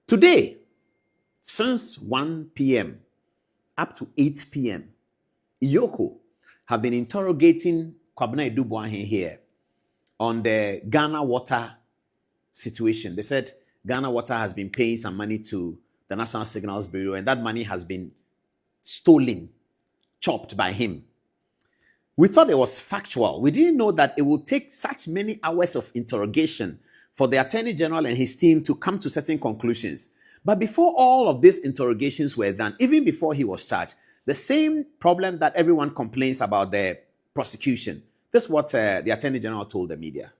Today, since 1 p.m. up to 8 p.m., Iyoko have been interrogating Kwabena Boahen here on the Ghana Water situation. They said Ghana Water has been paying some money to the National Signals Bureau, and that money has been stolen, chopped by him. We thought it was factual. We didn't know that it would take such many hours of interrogation for the Attorney General and his team to come to certain conclusions. But before all of these interrogations were done, even before he was charged, the same problem that everyone complains about the prosecution. This is what the Attorney General told the media.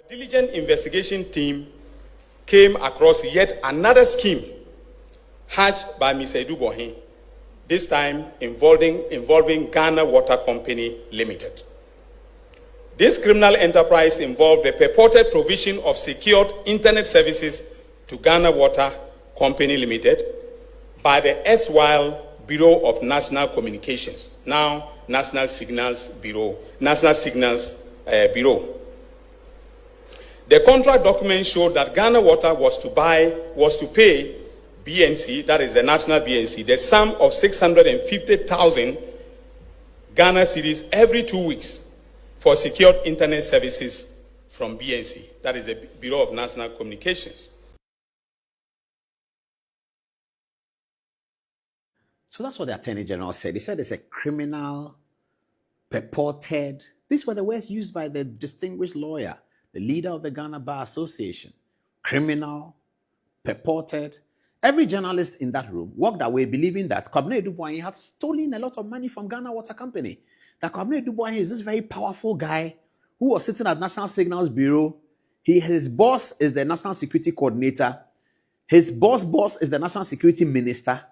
A diligent investigation team came across yet another scheme hatched by Mr. Boahen, this time involving Ghana Water Company Limited. This criminal enterprise involved the purported provision of secured internet services to Ghana Water Company Limited by the erstwhile Bureau of National Communications, now National Signals Bureau. The contract document showed that Ghana Water was to pay BNC, that is the national BNC, the sum of 650,000 Ghana cedis every 2 weeks for secured internet services from BNC, that is the Bureau of National Communications. So that's what the Attorney General said. He said it's a criminal, purported. These were the words used by the distinguished lawyer, the leader of the Ghana Bar Association. Criminal, purported. Every journalist in that room walked away believing that Kwabena Boahen had stolen a lot of money from Ghana Water Company. That Kwabena Boahen is this very powerful guy who was sitting at National Signals Bureau. His boss is the National Security Coordinator. His boss is the National Security Minister.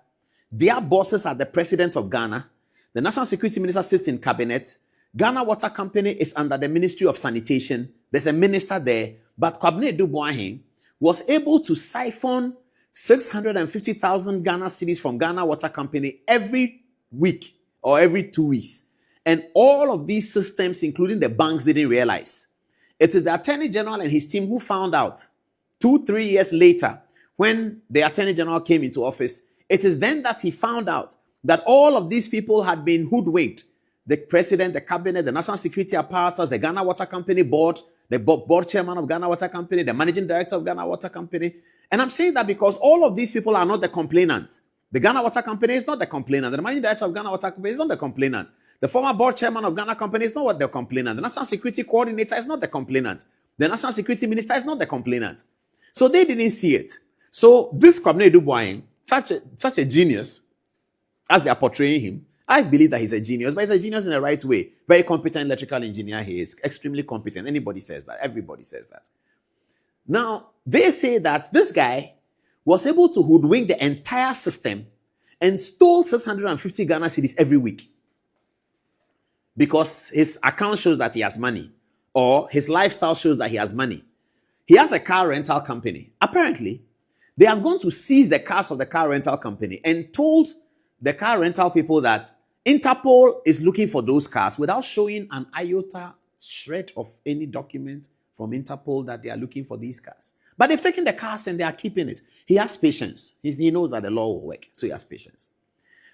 Their bosses are the President of Ghana. The National Security Minister sits in cabinet. Ghana Water Company is under the Ministry of Sanitation. There's a minister there. But Kwabena Boahen was able to siphon 650,000 Ghana cedis from Ghana Water Company every week or every 2 weeks. And all of these systems, including the banks, didn't realize. It is the Attorney General and his team who found out 2-3 years later when the Attorney General came into office. It is then that he found out that all of these people had been hoodwinked. The president, the cabinet, the national security apparatus, the Ghana Water Company board, the board chairman of Ghana Water Company, the managing director of Ghana Water Company. And I'm saying that because all of these people are not the complainants. The Ghana Water Company is not the complainant. The managing director of Ghana Water Company is not the complainant. The former board chairman of Ghana Company is not what the complainant. The national security coordinator is not the complainant. The national security minister is not the complainant. So they didn't see it. So this Kwabena Boahen, such a genius, as they are portraying him, I believe that he's a genius, but he's a genius in the right way. Very competent electrical engineer he is. Extremely competent. Anybody says that. Everybody says that. Now, they say that this guy was able to hoodwink the entire system and stole 650 Ghana cedis every week. Because his account shows that he has money. Or his lifestyle shows that he has money. He has a car rental company. Apparently, they have gone to seize the cars of the car rental company and told the car rental people that Interpol is looking for those cars without showing an iota shred of any document from Interpol that they are looking for these cars. But they've taken the cars and they are keeping it. He has patience. He knows that the law will work, so he has patience.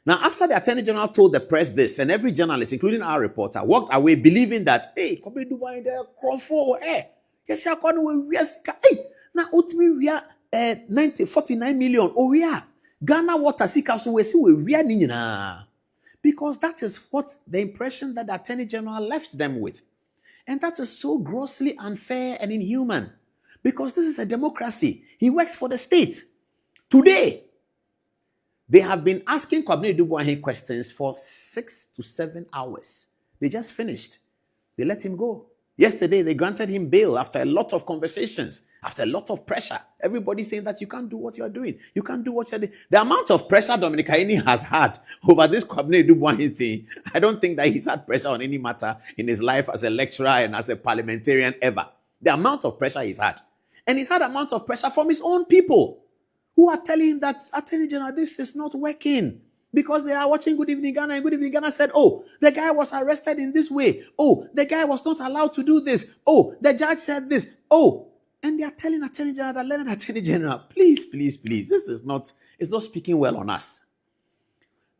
Now, after the Attorney General told the press this, and every journalist, including our reporter, walked away believing that, hey, Kwabena Boahen there, Crawford, hey, yes, I can't we hey, now, ultimately, 49 million. Oh, yeah. Ghana Water Sika, so we see we are because that is what the impression that the Attorney General left them with. And that is so grossly unfair and inhuman. Because this is a democracy. He works for the state. Today, they have been asking Kwabena Boahen questions for 6 to 7 hours. They just finished. They let him go. Yesterday, they granted him bail after a lot of conversations, after a lot of pressure. Everybody saying that you can't do what you're doing. You can't do what you're doing. The amount of pressure Dominic Aini has had over this Kwabena Boahen thing, I don't think that he's had pressure on any matter in his life as a lecturer and as a parliamentarian ever. The amount of pressure he's had. And he's had amount of pressure from his own people who are telling him that, Attorney General, this is not working. Because they are watching Good Evening Ghana, and Good Evening Ghana said, oh, the guy was arrested in this way. Oh, the guy was not allowed to do this. Oh, the judge said this. Oh, And they are telling Attorney General, that Leonard Attorney General, please, please, please, this is not, it's not speaking well on us.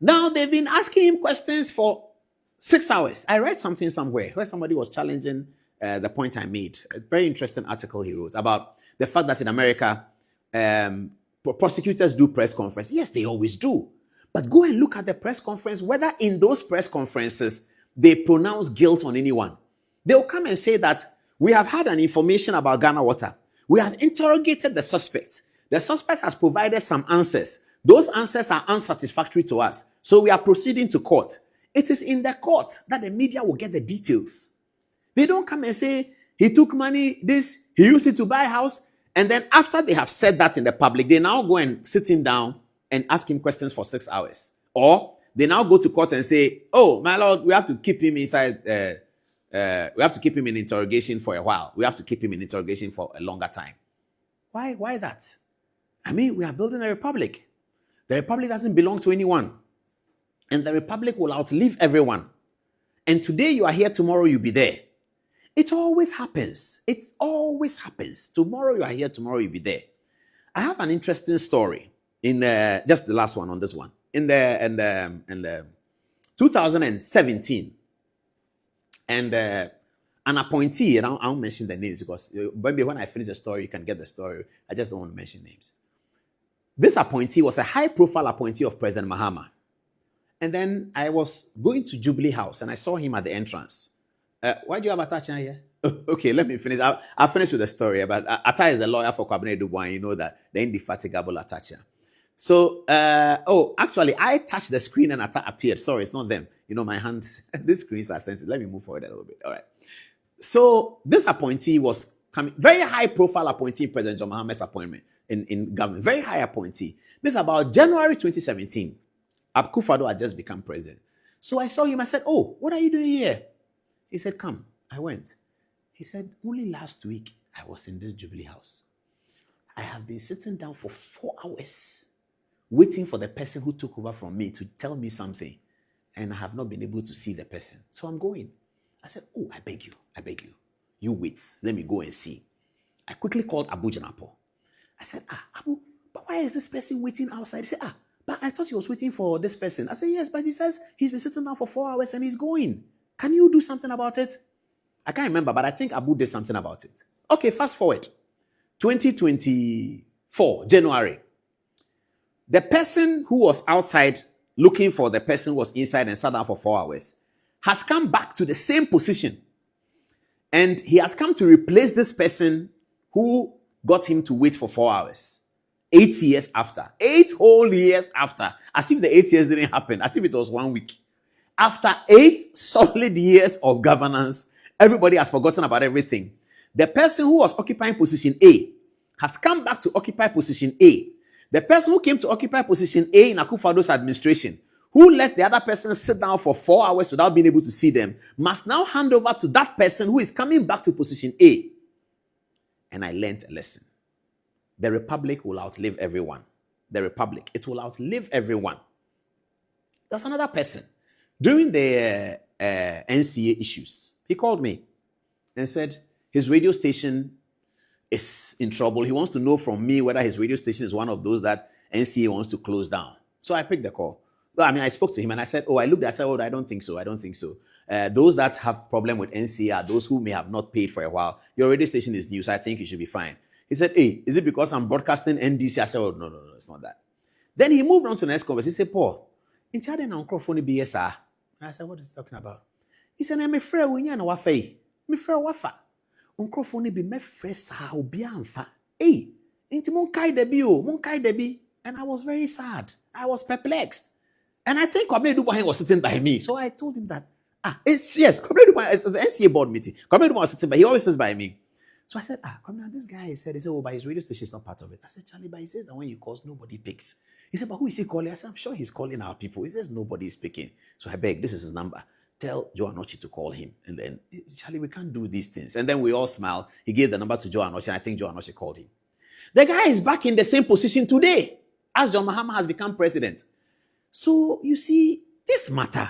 Now they've been asking him questions for 6 hours. I read something somewhere where somebody was challenging the point I made. A very interesting article he wrote about the fact that in America, prosecutors do press conference. Yes, they always do. But go and look at the press conference, whether in those press conferences, they pronounce guilt on anyone. They'll come and say that we have had an information about Ghana Water. We have interrogated the suspect. The suspect has provided some answers. Those answers are unsatisfactory to us. So we are proceeding to court. It is in the court that the media will get the details. They don't come and say, he took money, this, he used it to buy a house. And then after they have said that in the public, they now go and sit him down and ask him questions for 6 hours. Or they now go to court and say, oh, my lord, we have to keep him inside, we have to keep him in interrogation for a while. We have to keep him in interrogation for a longer time. Why that? I mean, we are building a republic. The republic doesn't belong to anyone. And the republic will outlive everyone. And today you are here, tomorrow you'll be there. It always happens. It always happens. Tomorrow you are here, tomorrow you'll be there. I have an interesting story in just the last one on this one. In the 2017, and an appointee, and I won't mention the names because maybe when I finish the story, you can get the story. I just don't want to mention names. This appointee was a high-profile appointee of President Mahama. And then I was going to Jubilee House, and I saw him at the entrance. Why do you have Atacha here? Okay, let me finish. I'll finish with the story. But Ata is the lawyer for Kwabena, and you know that, the indefatigable Atacha. So, actually, I touched the screen and Ata appeared. Sorry, it's not them. You know, my hands, these screens are sensitive. Let me move forward a little bit. All right. So, this appointee was coming, very high-profile appointee in President John Mahama's appointment in government. Very high appointee. This is about January 2017. Akufo-Addo had just become president. So I saw him. I said, oh, what are you doing here? He said, come. I went. He said, only last week I was in this Jubilee House. I have been sitting down for 4 hours waiting for the person who took over from me to tell me something. And I have not been able to see the person. So I'm going. I said, oh, I beg you. You wait. Let me go and see. I quickly called Abu Janapo. I said, Abu, but why is this person waiting outside? He said, but I thought he was waiting for this person. I said, yes, but he says he's been sitting down for 4 hours and he's going. Can you do something about it? I can't remember, but I think Abu did something about it. Okay, fast forward. 2024, January. The person who was outside looking for the person who was inside and sat down for 4 hours has come back to the same position. And he has come to replace this person who got him to wait for 4 hours. 8 years after. 8 whole years after. As if the 8 years didn't happen. As if it was 1 week. After 8 solid years of governance, everybody has forgotten about everything. The person who was occupying position A has come back to occupy position A. The person who came to occupy position A in Akufo-Addo's administration, who let the other person sit down for 4 hours without being able to see them, must now hand over to that person who is coming back to position A. And I learned a lesson. The republic will outlive everyone. The republic, it will outlive everyone. There's another person. During the NCA issues, he called me and said his radio station is in trouble. He wants to know from me whether his radio station is one of those that NCA wants to close down. So I picked the call. I spoke to him and I said, I looked at it, I said, I don't think so. Those that have problem with NCA are those who may have not paid for a while. Your radio station is new, so I think you should be fine. He said, hey, is it because I'm broadcasting NDC? I said, no, it's not that. Then he moved on to the next conversation. He said, Paul, in the microphone BSR. I said, what is he talking about? He said, I'm afraid we need wafa. Me frɛ wafa. Microphone be me frɛ sa obi amfa. Hey, inti mon kai debi. And I was very sad. I was perplexed. And I think Kwabena Boahen was sitting by me. So I told him that, Kwabena Boahen, it's the NCA board meeting. Kwabena Boahen was sitting by, he always sits by me. So I said, Kwabena, this guy said, but his radio station is not part of it. I said, Charlie, but he says that when you call, nobody picks. He said, but who is he calling? I said, I'm sure he's calling our people. He says, nobody is picking. So I beg, this is his number. Tell Joe Anochi to call him. And then, Charlie, we can't do these things. And then we all smiled. He gave the number to Joe Anochi, and I think Joe Anochi called him. The guy is back in the same position today as John Mahama has become president. So, you see, this matter,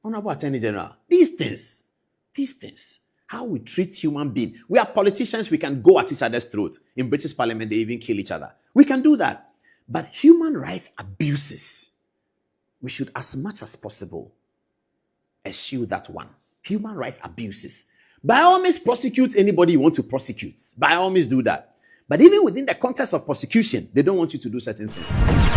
Honorable Attorney General, these things how we treat human beings. We are politicians, we can go at each other's throats. In British Parliament, they even kill each other. We can do that. But human rights abuses, we should, as much as possible, eschew that one. Human rights abuses. By all means, prosecute anybody you want to prosecute. By all means, do that. But even within the context of prosecution, they don't want you to do certain things.